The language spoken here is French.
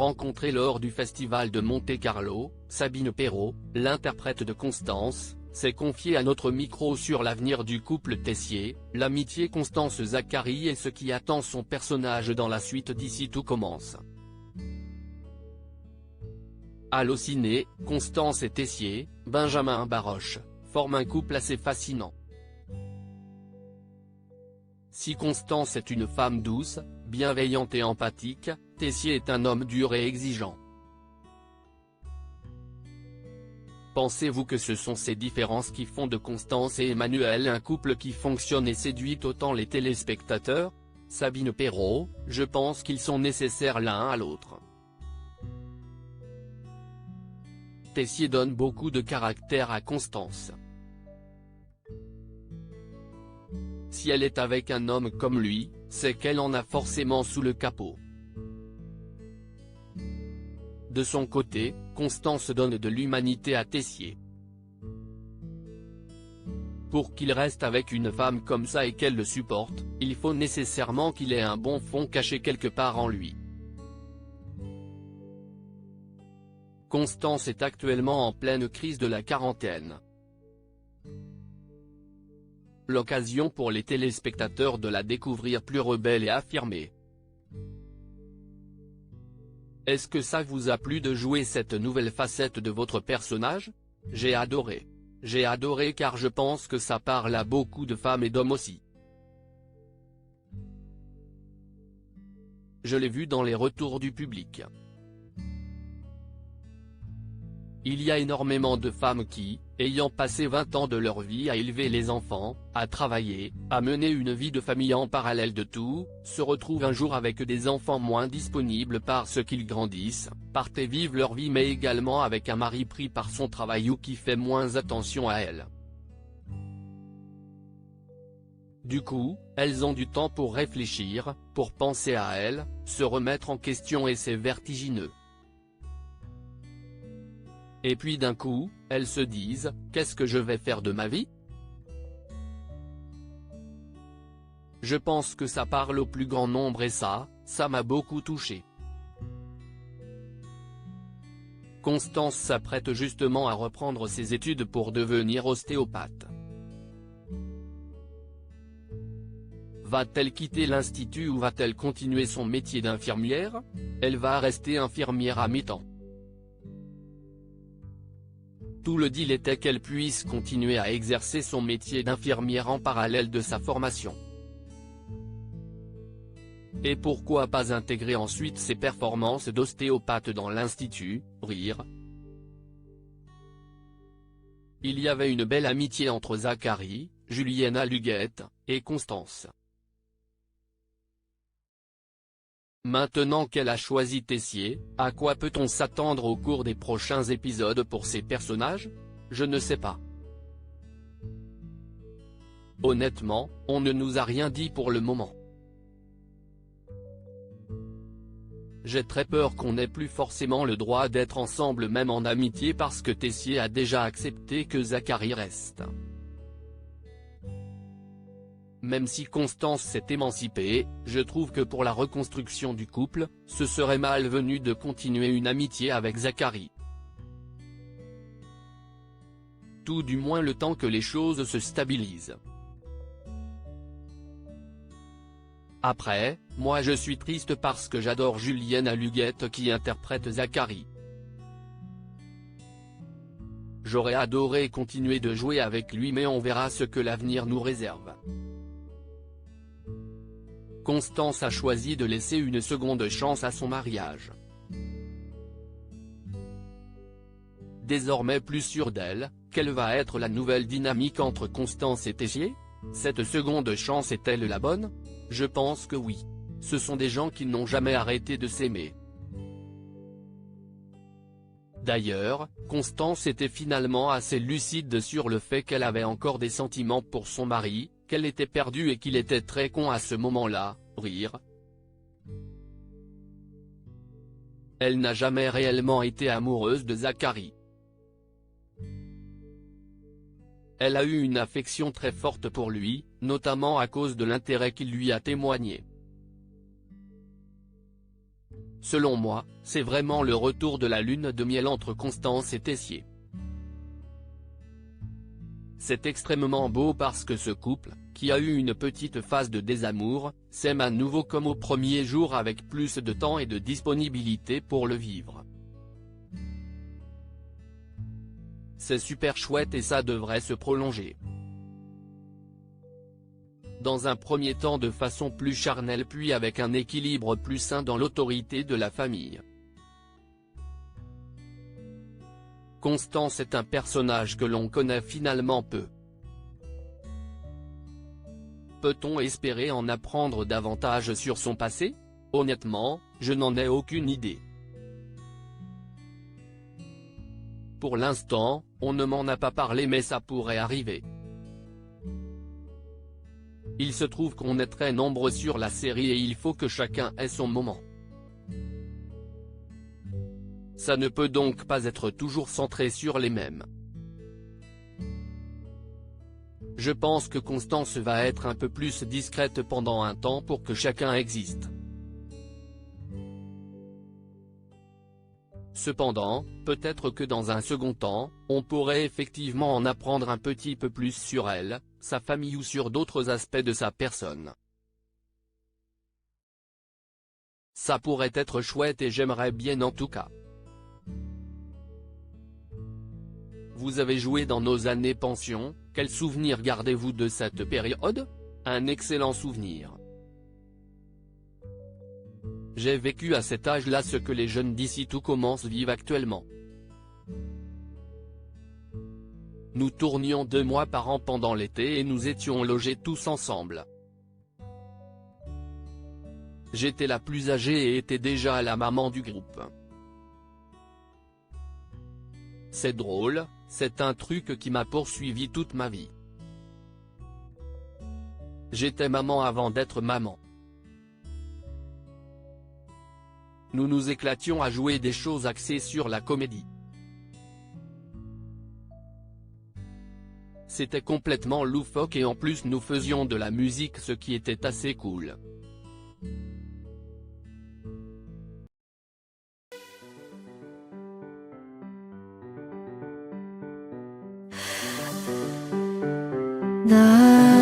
rencontrée lors du festival de Monte-Carlo, Sabine Perrault, l'interprète de Constance, s'est confiée à notre micro sur l'avenir du couple Tessier, l'amitié Constance-Zacharie et ce qui attend son personnage dans la suite d'Ici tout commence. Allociné, Constance et Tessier, Benjamin Baroche, forment un couple assez fascinant. Si Constance est une femme douce, bienveillante et empathique, Tessier est un homme dur et exigeant. Pensez-vous que ce sont ces différences qui font de Constance et Emmanuel un couple qui fonctionne et séduit autant les téléspectateurs? Sabine Perrault, je pense qu'ils sont nécessaires l'un à l'autre. Tessier donne beaucoup de caractère à Constance. Si elle est avec un homme comme lui, c'est qu'elle en a forcément sous le capot. De son côté, Constance donne de l'humanité à Tessier. Pour qu'il reste avec une femme comme ça et qu'elle le supporte, il faut nécessairement qu'il ait un bon fond caché quelque part en lui. Constance est actuellement en pleine crise de la quarantaine. L'occasion pour les téléspectateurs de la découvrir plus rebelle et affirmée. Est-ce que ça vous a plu de jouer cette nouvelle facette de votre personnage? J'ai adoré. J'ai adoré car je pense que ça parle à beaucoup de femmes et d'hommes aussi. Je l'ai vu dans les retours du public. Il y a énormément de femmes qui, ayant passé 20 ans de leur vie à élever les enfants, à travailler, à mener une vie de famille en parallèle de tout, se retrouvent un jour avec des enfants moins disponibles parce qu'ils grandissent, partent et vivent leur vie mais également avec un mari pris par son travail ou qui fait moins attention à elles. Du coup, elles ont du temps pour réfléchir, pour penser à elles, se remettre en question et c'est vertigineux. Et puis d'un coup, elles se disent, qu'est-ce que je vais faire de ma vie? Je pense que ça parle au plus grand nombre et ça m'a beaucoup touché. Constance s'apprête justement à reprendre ses études pour devenir ostéopathe. Va-t-elle quitter l'institut ou va-t-elle continuer son métier d'infirmière? Elle va rester infirmière à mi-temps. Tout le deal était qu'elle puisse continuer à exercer son métier d'infirmière en parallèle de sa formation. Et pourquoi pas intégrer ensuite ses performances d'ostéopathe dans l'institut, rire. Il y avait une belle amitié entre Zacharie, Julienne Aluguette, et Constance. Maintenant qu'elle a choisi Tessier, à quoi peut-on s'attendre au cours des prochains épisodes pour ces personnages? Je ne sais pas. Honnêtement, on ne nous a rien dit pour le moment. J'ai très peur qu'on n'ait plus forcément le droit d'être ensemble même en amitié parce que Tessier a déjà accepté que Zacharie reste. Même si Constance s'est émancipée, je trouve que pour la reconstruction du couple, ce serait malvenu de continuer une amitié avec Zacharie. Tout du moins le temps que les choses se stabilisent. Après, moi je suis triste parce que j'adore Julienne Aluguette qui interprète Zacharie. J'aurais adoré continuer de jouer avec lui mais on verra ce que l'avenir nous réserve. Constance a choisi de laisser une seconde chance à son mariage. Désormais plus sûre d'elle, quelle va être la nouvelle dynamique entre Constance et Tessier? Cette seconde chance est-elle la bonne? Je pense que oui. Ce sont des gens qui n'ont jamais arrêté de s'aimer. D'ailleurs, Constance était finalement assez lucide sur le fait qu'elle avait encore des sentiments pour son mari, qu'elle était perdue et qu'il était très con à ce moment-là, rire. Elle n'a jamais réellement été amoureuse de Zacharie. Elle a eu une affection très forte pour lui, notamment à cause de l'intérêt qu'il lui a témoigné. Selon moi, c'est vraiment le retour de la lune de miel entre Constance et Tessier. C'est extrêmement beau parce que ce couple, qui a eu une petite phase de désamour, s'aime à nouveau comme au premier jour avec plus de temps et de disponibilité pour le vivre. C'est super chouette et ça devrait se prolonger. Dans un premier temps de façon plus charnelle puis avec un équilibre plus sain dans l'autorité de la famille. Constance est un personnage que l'on connaît finalement peu. Peut-on espérer en apprendre davantage sur son passé? Honnêtement, je n'en ai aucune idée. Pour l'instant, on ne m'en a pas parlé mais ça pourrait arriver. Il se trouve qu'on est très nombreux sur la série et il faut que chacun ait son moment. Ça ne peut donc pas être toujours centré sur les mêmes. Je pense que Constance va être un peu plus discrète pendant un temps pour que chacun existe. Cependant, peut-être que dans un second temps, on pourrait effectivement en apprendre un petit peu plus sur elle, sa famille ou sur d'autres aspects de sa personne. Ça pourrait être chouette et j'aimerais bien en tout cas. Vous avez joué dans nos années pension, quel souvenir gardez-vous de cette période? Un excellent souvenir. J'ai vécu à cet âge-là ce que les jeunes d'ici tout commencent vivent actuellement. Nous tournions 2 mois par an pendant l'été et nous étions logés tous ensemble. J'étais la plus âgée et étais déjà la maman du groupe. C'est drôle, c'est un truc qui m'a poursuivi toute ma vie. J'étais maman avant d'être maman. Nous nous éclations à jouer des choses axées sur la comédie. C'était complètement loufoque et en plus nous faisions de la musique ce qui était assez cool. 나